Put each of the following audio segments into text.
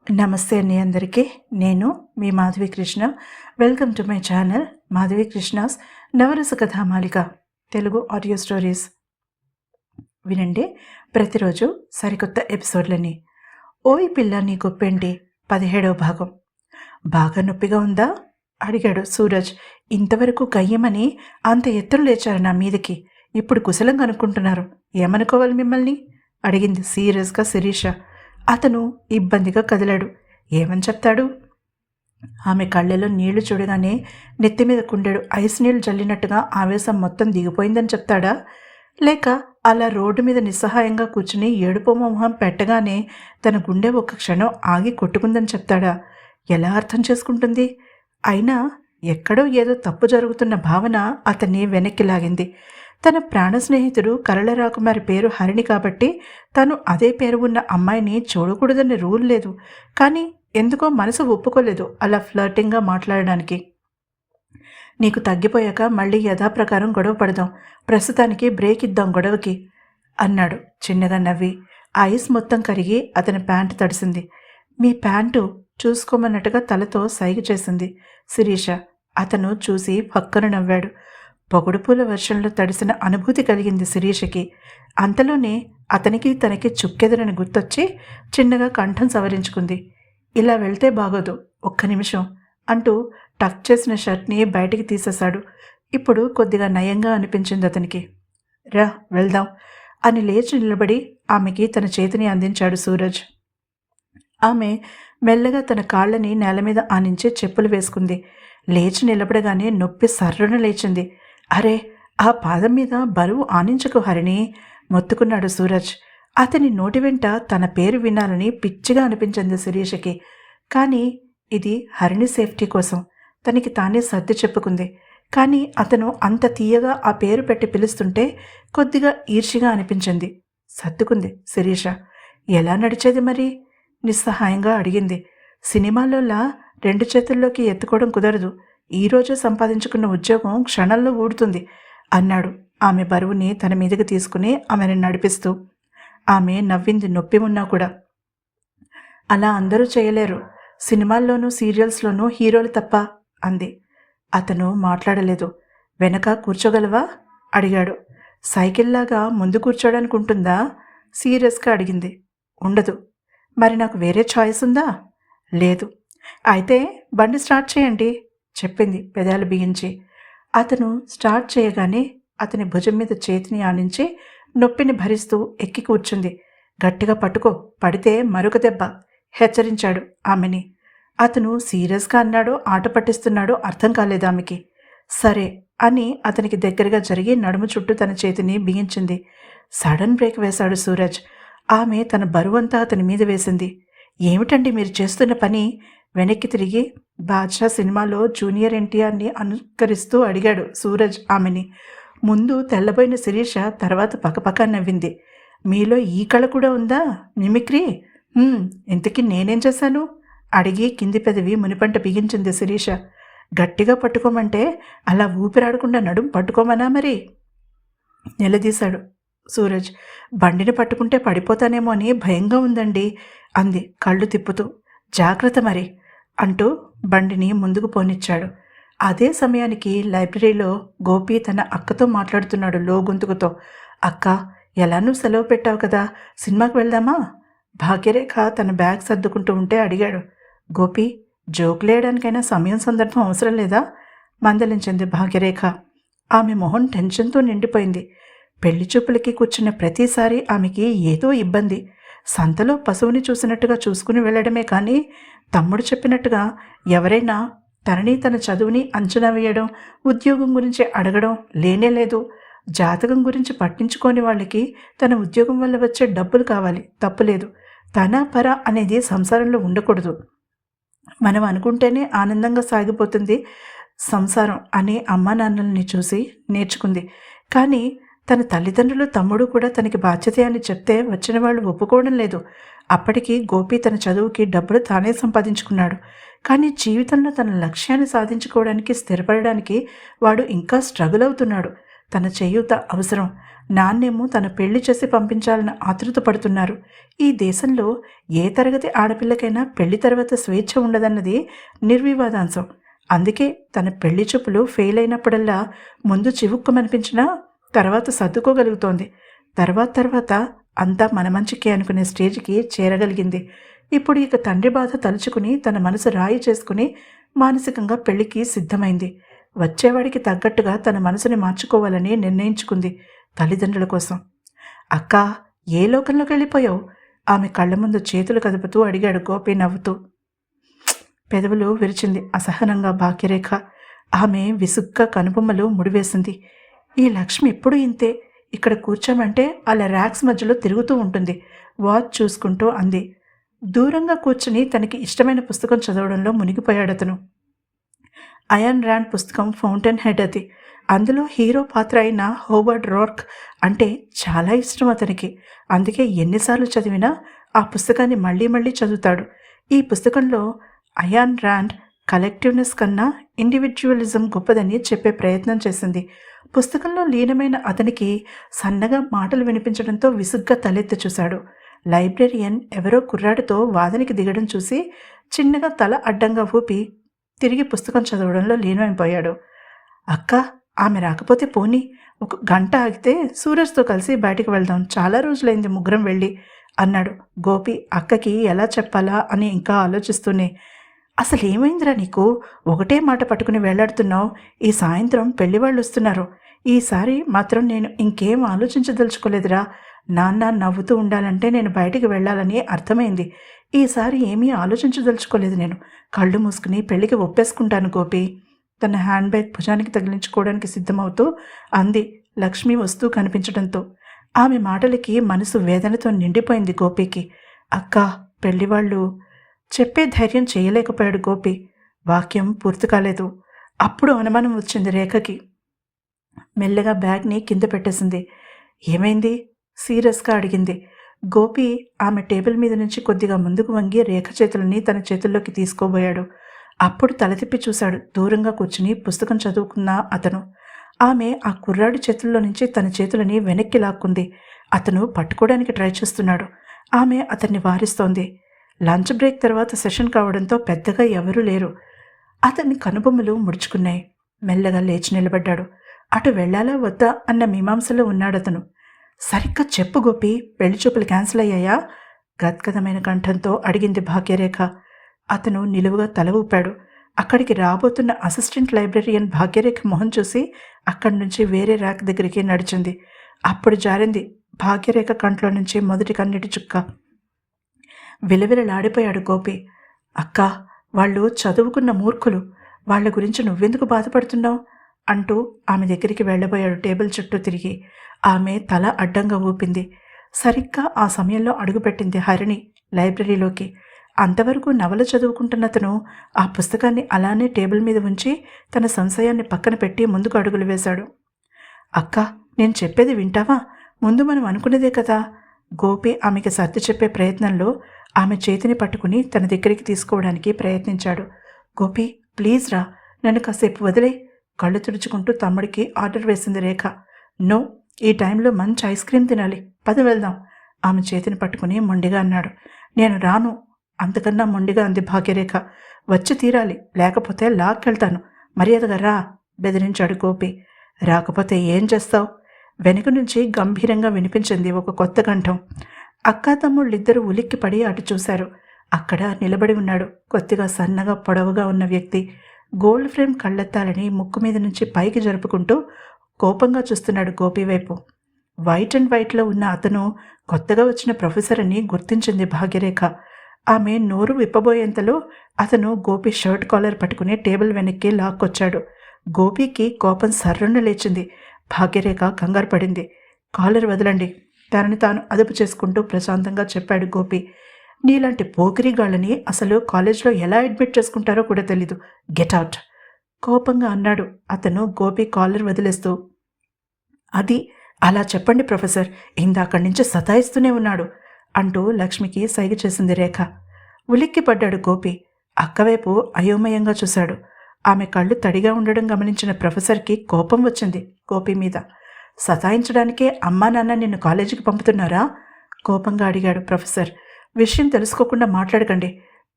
నమస్తే అండి అందరికీ. నేను మీ Madhavi Krishna. Welcome to my channel Madhavi Krishna's Navarasa Kathamalika Telugu audio stories. వినండి ప్రతిరోజు సరికొత్త ఎపిసోడ్లని. ఓయ్ పిల్ల నీ గొప్పేంటి 17వ భాగం. బాగా నొప్పిగా ఉందా అడిగాడు సూరజ్. ఇంతవరకు గయ్యమని అంత ఎత్తులు లేచారు నా మీదకి, ఇప్పుడు కుశలం కనుక్కుంటున్నారు, ఏమనుకోవాలి మిమ్మల్ని అడిగింది సీరియస్గా శిరీష. అతను ఇబ్బందిగా కదిలాడు. ఏమని చెప్తాడు? ఆమె కళ్ళలో నీళ్లు చూడగానే నెత్తి మీద కుండెడు ఐస్ నీళ్లు జల్లినట్టుగా ఆవేశం మొత్తం దిగిపోయిందని చెప్తాడా, లేక అలా రోడ్డు మీద నిస్సహాయంగా కూర్చుని ఏడుపు మొహం పెట్టగానే తన గుండె ఒక్క క్షణం ఆగి కొట్టుకుందని చెప్తాడా? ఎలా అర్థం చేసుకుంటుంది? అయినా ఎక్కడో ఏదో తప్పు జరుగుతున్న భావన అతన్ని వెనక్కి లాగింది. తన ప్రాణ స్నేహితుడు కరళ రాకుమారి పేరు హరిణి కాబట్టి తను అదే పేరు ఉన్న అమ్మాయిని చూడకూడదనే రూల్ లేదు. కానీ ఎందుకో మనసు ఒప్పుకోలేదు అలా ఫ్లర్టింగ్గా మాట్లాడడానికి. నీకు తగ్గిపోయాక మళ్ళీ యథాప్రకారం గొడవ పడదాం, ప్రస్తుతానికి బ్రేక్ ఇద్దాం గొడవకి అన్నాడు చిన్నగా నవ్వి. ఐస్ మొత్తం కరిగి అతని ప్యాంటు తడిసింది. మీ ప్యాంటు చూసుకోమన్నట్టుగా తలతో సైగ చేసింది శిరీష. అతను చూసి పక్కన నవ్వాడు. పొగుడుపూల వర్షంలో తడిసిన అనుభూతి కలిగింది శిరీషకి. అంతలోనే అతనికి తనకి చుక్కెదరని గుర్తొచ్చి చిన్నగా కంఠం సవరించుకుంది. ఇలా వెళ్తే బాగోదు, ఒక్క నిమిషం అంటూ టక్ చేసిన షర్ట్ని బయటికి తీసేశాడు. ఇప్పుడు కొద్దిగా నయంగా అనిపించింది అతనికి. రా వెళ్దాం అని లేచి నిలబడి ఆమెకి తన చేతిని అందించాడు సూరజ్. ఆమె మెల్లగా తన కాళ్ళని నేల మీద ఆనించి చెప్పులు వేసుకుంది. లేచి నిలబడగానే నొప్పి సర్రున లేచింది. అరే, ఆ పాదం మీద బరువు ఆనించకు హరిణి మొత్తుకున్నాడు సూరజ్. అతని నోటి వెంట తన పేరు వినాలని పిచ్చిగా అనిపించింది శిరీషకి. కానీ ఇది హరిణి సేఫ్టీ కోసం తనకి తానే సర్ది చెప్పుకుంది. కానీ అతను అంత తీయగా ఆ పేరు పెట్టి పిలుస్తుంటే కొద్దిగా ఈర్షిగా అనిపించింది. సర్దుకుంది శిరీష. ఎలా నడిచేది మరి? నిస్సహాయంగా అడిగింది. సినిమాలోలా 2 చేతుల్లోకి ఎత్తుకోవడం కుదరదు. ఈరోజే సంపాదించుకున్న ఉద్యోగం క్షణంలో ఊడుతుంది అన్నాడు ఆమె బరువుని తన మీదకి తీసుకుని ఆమెను నడిపిస్తూ. ఆమె నవ్వింది నొప్పి ఉన్నా కూడా. అలా అందరూ చేయలేరు, సినిమాల్లోనూ సీరియల్స్లోనూ హీరోలు తప్ప అంది. అతను మాట్లాడలేదు. వెనక కూర్చోగలవా అడిగాడు. సైకిల్లాగా ముందు కూర్చోడానికి ఉంటుందా సీరియస్గా అడిగింది. ఉండదు. మరి నాకు వేరే చాయిస్ ఉందా? లేదు. అయితే బండి స్టార్ట్ చేయండి చెప్పింది పెదాలు బిగించి. అతను స్టార్ట్ చేయగానే అతని భుజం మీద చేతిని ఆనించి నొప్పిని భరిస్తూ ఎక్కి కూర్చుంది. గట్టిగా పట్టుకో, పడితే మరొక దెబ్బ హెచ్చరించాడు ఆమెని. అతను సీరియస్గా అన్నాడో ఆట పట్టిస్తున్నాడో అర్థం కాలేదు ఆమెకి. సరే అని అతనికి దగ్గరగా జరిగి నడుము చుట్టూ తన చేతిని బిగించింది. సడన్ బ్రేక్ వేశాడు సూరజ్. ఆమె తన బరువంతా అతని మీద వేసింది. ఏమిటండి మీరు చేస్తున్న పని? వెనక్కి తిరిగి బాద్షా సినిమాలో జూనియర్ ఎన్టీఆర్ని అనుకరిస్తూ అడిగాడు సూరజ్ ఆమెని. ముందు తెల్లబోయిన శిరీష తర్వాత పక్కపక్క నవ్వింది. మీలో ఈ కళ కూడా ఉందా, మిమిక్రీ? ఇంతకీ నేనేం చేశాను అడిగి కింది పెదవి మునిపంట బిగించింది శిరీష. గట్టిగా పట్టుకోమంటే అలా ఊపిరాడకుండా నడుం పట్టుకోమనా మరి నిలదీశాడు సూరజ్. బండిని పట్టుకుంటే పడిపోతానేమో అని భయంగా ఉందండి అంది కళ్ళు తిప్పుతూ. జాగ్రత్త మరి అంటూ బండిని ముందుకు పోనిచ్చాడు. అదే సమయానికి లైబ్రరీలో గోపి తన అక్కతో మాట్లాడుతున్నాడు లో గొంతుకుతో. అక్క, ఎలానూ సెలవు పెట్టావు కదా, సినిమాకి వెళ్దామా? భాగ్యరేఖ తన బ్యాగ్ సర్దుకుంటూ ఉంటే అడిగాడు. గోపి, జోకులేయడానికైనా సమయం సందర్భం అవసరం లేదా మందలించింది భాగ్యరేఖ. ఆమె మొహం టెన్షన్తో నిండిపోయింది. పెళ్లి చూపులకి కూర్చున్న ప్రతిసారి ఆమెకి ఏదో ఇబ్బంది. సంతలో పశువుని చూసినట్టుగా చూసుకుని వెళ్ళడమే కానీ తమ్ముడు చెప్పినట్టుగా ఎవరైనా తనని తన చదువుని అంచనా వేయడం, ఉద్యోగం గురించి అడగడం లేనేలేదు. జాతకం గురించి పట్టించుకోని వాళ్ళకి తన ఉద్యోగం వల్ల వచ్చే డబ్బులు కావాలి, తప్పులేదు. తన పర అనేది సంసారంలో ఉండకూడదు. మనం అనుకుంటేనే ఆనందంగా సాగిపోతుంది సంసారం అని అమ్మా నాన్నల్ని చూసి నేర్చుకుంది. కానీ తన తల్లిదండ్రులు తమ్ముడు కూడా తనకి బాధ్యత అని చెప్తే వచ్చిన వాళ్ళు ఒప్పుకోవడం లేదు. అప్పటికి గోపి తన చదువుకి డబ్బులు తానే సంపాదించుకున్నాడు. కానీ జీవితంలో తన లక్ష్యాన్ని సాధించుకోవడానికి, స్థిరపడడానికి వాడు ఇంకా స్ట్రగుల్ అవుతున్నాడు. తన చేయూత అవసరం. నాన్నేమో తన పెళ్లి చేసి పంపించాలని ఆతృత పడుతున్నారు. ఈ దేశంలో ఏ తరగతి ఆడపిల్లకైనా పెళ్లి తర్వాత స్వేచ్ఛ ఉండదన్నది నిర్వివాదాంశం. అందుకే తన పెళ్లి చూపులు ఫెయిల్ అయినప్పుడల్లా ముందు చివుక్కుమనిపించినా తర్వాత సర్దుకోగలుగుతోంది. తర్వాత అంతా మన మంచికే అనుకునే స్టేజ్కి చేరగలిగింది. ఇప్పుడు ఇక తండ్రి బాధ తలుచుకుని తన మనసు రాయి చేసుకుని మానసికంగా పెళ్లికి సిద్ధమైంది. వచ్చేవాడికి తగ్గట్టుగా తన మనసుని మార్చుకోవాలని నిర్ణయించుకుంది తల్లిదండ్రుల కోసం. అక్కా, ఏ లోకంలోకి వెళ్ళిపోయావు? ఆమె కళ్ళ ముందు చేతులు కదుపుతూ అడిగాడు గోపి నవ్వుతూ. పెదవులు విరిచింది అసహనంగా భాగ్యరేఖ. ఆమె విసుగ్గా కనుబొమ్మలు ముడివేసింది. ఈ లక్ష్మి ఎప్పుడూ ఇంతే. ఇక్కడ కూర్చోమంటే అలా ర్యాక్స్ మధ్యలో తిరుగుతూ ఉంటుంది. వాచ్ చూసుకుంటూ అంది. దూరంగా కూర్చుని తనకి ఇష్టమైన పుస్తకం చదవడంలో మునిగిపోయాడతను. అయాన్ ర్యాండ్ పుస్తకం ఫౌంటైన్ హెడ్ అది. అందులో హీరో పాత్ర అయిన హోవర్డ్ రోర్క్ అంటే చాలా ఇష్టం అతనికి. అందుకే ఎన్నిసార్లు చదివినా ఆ పుస్తకాన్ని మళ్ళీ మళ్ళీ చదువుతాడు. ఈ పుస్తకంలో అయాన్ ర్యాండ్ కలెక్టివ్నెస్ కన్నా ఇండివిజువలిజం గొప్పదని చెప్పే ప్రయత్నం చేసింది. పుస్తకంలో లీనమైన అతనికి సన్నగా మాటలు వినిపించడంతో విసుగ్గా తలెత్తి చూశాడు. లైబ్రేరియన్ ఎవరో కుర్రాడితో వాదనకి దిగడం చూసి చిన్నగా తల అడ్డంగా ఊపి తిరిగి పుస్తకం చదవడంలో లీనమైపోయాడు. అక్క, ఆమె రాకపోతే పోనీ, ఒక గంట ఆగితే సూరజ్తో కలిసి బయటికి వెళ్దాం. చాలా రోజులైంది ముగ్గురం వెళ్ళి అన్నాడు గోపి అక్కకి ఎలా చెప్పాలా అని ఇంకా ఆలోచిస్తూనే. అసలు ఏమైందిరా నీకు? ఒకటే మాట పట్టుకుని వెళ్లాడుతున్నావు. ఈ సాయంత్రం పెళ్లివాళ్ళు వస్తున్నారు. ఈసారి మాత్రం నేను ఇంకేం ఆలోచించదలుచుకోలేదురా. నాన్న నవ్వుతూ ఉండాలంటే నేను బయటికి వెళ్ళాలని అర్థమైంది. ఈసారి ఏమీ ఆలోచించదలుచుకోలేదు. నేను కళ్ళు మూసుకుని పెళ్లికి ఒప్పేసుకుంటాను గోపి. తన హ్యాండ్ బ్యాగ్ భుజానికి తగిలించుకోవడానికి సిద్ధమవుతూ అంది లక్ష్మి వస్తూ కనిపించడంతో. ఆమె మాటలకి మనసు వేదనతో నిండిపోయింది గోపికి. అక్క, పెళ్లివాళ్ళు చెప్పే ధైర్యం చేయలేకపోయాడు గోపి. వాక్యం పూర్తి కాలేదు. అప్పుడు అనుమానం వచ్చింది రేఖకి. మెల్లగా బ్యాగ్ని కింద పెట్టేసింది. ఏమైంది? సీరియస్గా అడిగింది. గోపి ఆమె టేబుల్ మీద నుంచి కొద్దిగా ముందుకు వంగి రేఖ చేతులని తన చేతుల్లోకి తీసుకోబోయాడు. అప్పుడు తల తిప్పి చూశాడు దూరంగా కూర్చుని పుస్తకం చదువుకున్న అతను. ఆమె ఆ కుర్రాడి చేతుల్లో నుంచి తన చేతులని వెనక్కి లాక్కుంది. అతను పట్టుకోవడానికి ట్రై చేస్తున్నాడు. ఆమె అతన్ని వారిస్తోంది. లంచ్ బ్రేక్ తర్వాత సెషన్ కావడంతో పెద్దగా ఎవరూ లేరు. అతన్ని కనుబొమ్మలు ముడుచుకున్నాయి. మెల్లగా లేచి నిలబడ్డాడు. అటు వెళ్లాలా వద్దా అన్న మీమాంసలో ఉన్నాడతను. సరిగ్గా చెప్పు గోపి, పెళ్లి చూపులు క్యాన్సిల్ అయ్యాయా? గద్గదమైన కంఠంతో అడిగింది భాగ్యరేఖ. అతను నిలువుగా తల ఊపాడు. అక్కడికి రాబోతున్న అసిస్టెంట్ లైబ్రరీయన్ భాగ్యరేఖ మొహం చూసి అక్కడి నుంచి వేరే ర్యాక్ దగ్గరికి నడిచింది. అప్పుడు జారింది భాగ్యరేఖ కంట్లో నుంచి మొదటి కన్నీటి చుక్క. విలవిలలాడిపోయాడు గోపి. అక్కా, వాళ్ళు చదువుకున్న మూర్ఖులు. వాళ్ళ గురించి నువ్వెందుకు బాధపడుతున్నావు అంటూ ఆమె దగ్గరికి వెళ్ళబోయాడు టేబుల్ చుట్టూ తిరిగి. ఆమె తల అడ్డంగా ఊపింది. సరిగ్గా ఆ సమయంలో అడుగుపెట్టింది హరిణి లైబ్రరీలోకి. అంతవరకు నవల చదువుకుంటున్నతను ఆ పుస్తకాన్ని అలానే టేబుల్ మీద ఉంచి తన సంశయాన్ని పక్కన పెట్టి ముందుకు అడుగులు వేశాడు. అక్కా, నేను చెప్పేది వింటావా? ముందు మనం అనుకునేదే కదా. గోపి ఆమెకి సర్ది చెప్పే ప్రయత్నంలో ఆమె చేతిని పట్టుకుని తన దగ్గరికి తీసుకోవడానికి ప్రయత్నించాడు. గోపి, ప్లీజ్ రా, నన్ను కాసేపు వదిలే. కళ్ళు తుడుచుకుంటూ తమ్ముడికి ఆర్డర్ వేసింది రేఖ. నో, ఈ టైంలో మంచి ఐస్ క్రీమ్ తినాలి, పద వెళ్దాం. ఆమె చేతిని పట్టుకుని మొండిగా అన్నాడు. నేను రాను. అంతకన్నా మొండిగా అంది భాగ్యరేఖ. వచ్చి తీరాలి, లేకపోతే లాక్కెళ్తాను. మర్యాదగా రా, బెదిరించాడు గోపి. రాకపోతే ఏం చేస్తావు? వెనుక నుంచి గంభీరంగా వినిపించింది ఒక కొత్త కంఠం. అక్కా తమ్ముళ్ళిద్దరూ ఉలిక్కిపడి అటు చూశారు. అక్కడ నిలబడి ఉన్నాడు కొద్దిగా సన్నగా పొడవుగా ఉన్న వ్యక్తి. గోల్డ్ ఫ్రేమ్ కళ్ళెత్తాలని ముక్కు మీద నుంచి పైకి జరుపుకుంటూ కోపంగా చూస్తున్నాడు గోపి వైపు. వైట్ అండ్ వైట్లో ఉన్న అతను కొత్తగా వచ్చిన ప్రొఫెసర్ అని గుర్తించింది భాగ్యరేఖ. ఆమె నోరు విప్పబోయేంతలో అతను గోపి షర్ట్ కాలర్ పట్టుకుని టేబుల్ వెనక్కి లాక్కొచ్చాడు. గోపికి కోపం సర్రున లేచింది. భాగ్యరేఖ కంగారు పడింది. కాలర్ వదలండి, తనని తాను అదుపు చేసుకుంటూ ప్రశాంతంగా చెప్పాడు గోపి. నీలాంటి పోకిరిగాళ్ళని అసలు కాలేజ్లో ఎలా అడ్మిట్ చేసుకుంటారో కూడా తెలీదు. గెట్ అవుట్, కోపంగా అన్నాడు అతను గోపి కాలర్ వదిలేస్తూ. అది అలా చెప్పండి ప్రొఫెసర్, ఇందాకడి నుంచి సతాయిస్తూనే ఉన్నాడు అంటూ లక్ష్మికి సైగ చేసింది రేఖ. ఉలిక్కి పడ్డాడు గోపి. అక్కవైపు అయోమయంగా చూశాడు. ఆమె కళ్ళు తడిగా ఉండడం గమనించిన ప్రొఫెసర్కి కోపం వచ్చింది గోపి మీద. సతాయించడానికే అమ్మా నాన్న నిన్ను కాలేజీకి పంపుతున్నారా? కోపంగా అడిగాడు ప్రొఫెసర్. విషయం తెలుసుకోకుండా మాట్లాడకండి.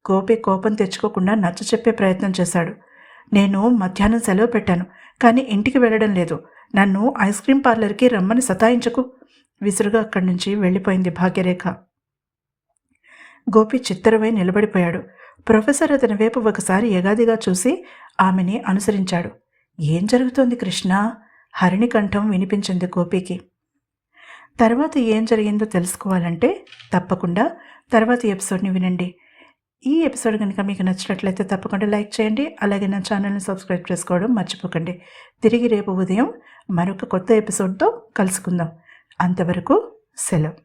గోపి కోపం తెచ్చుకోకుండా నచ్చ చెప్పే ప్రయత్నం చేశాడు. నేను మధ్యాహ్నం సెలవు పెట్టాను, కానీ ఇంటికి వెళ్ళడం లేదు. నన్ను ఐస్ క్రీం పార్లర్కి రమ్మని సతాయించకు. విసురుగా అక్కడి నుంచి వెళ్ళిపోయింది భాగ్యరేఖ. గోపి చిత్తరవై నిలబడిపోయాడు. ప్రొఫెసర్ అతని వైపు ఒకసారి ఎగాదిగా చూసి ఆమెని అనుసరించాడు. ఏం జరుగుతోంది కృష్ణ? హరిణి కంఠం వినిపించింది గోపికి. తర్వాత ఏం జరిగిందో తెలుసుకోవాలంటే తప్పకుండా తర్వాతి ఎపిసోడ్ని వినండి. ఈ ఎపిసోడ్ కనుక మీకు నచ్చినట్లయితే తప్పకుండా లైక్ చేయండి. అలాగే నా ఛానల్ని సబ్స్క్రైబ్ చేసుకోవడం మర్చిపోకండి. తిరిగి రేపు ఉదయం మరొక కొత్త ఎపిసోడ్తో కలుసుకుందాం. అంతవరకు సెలవు.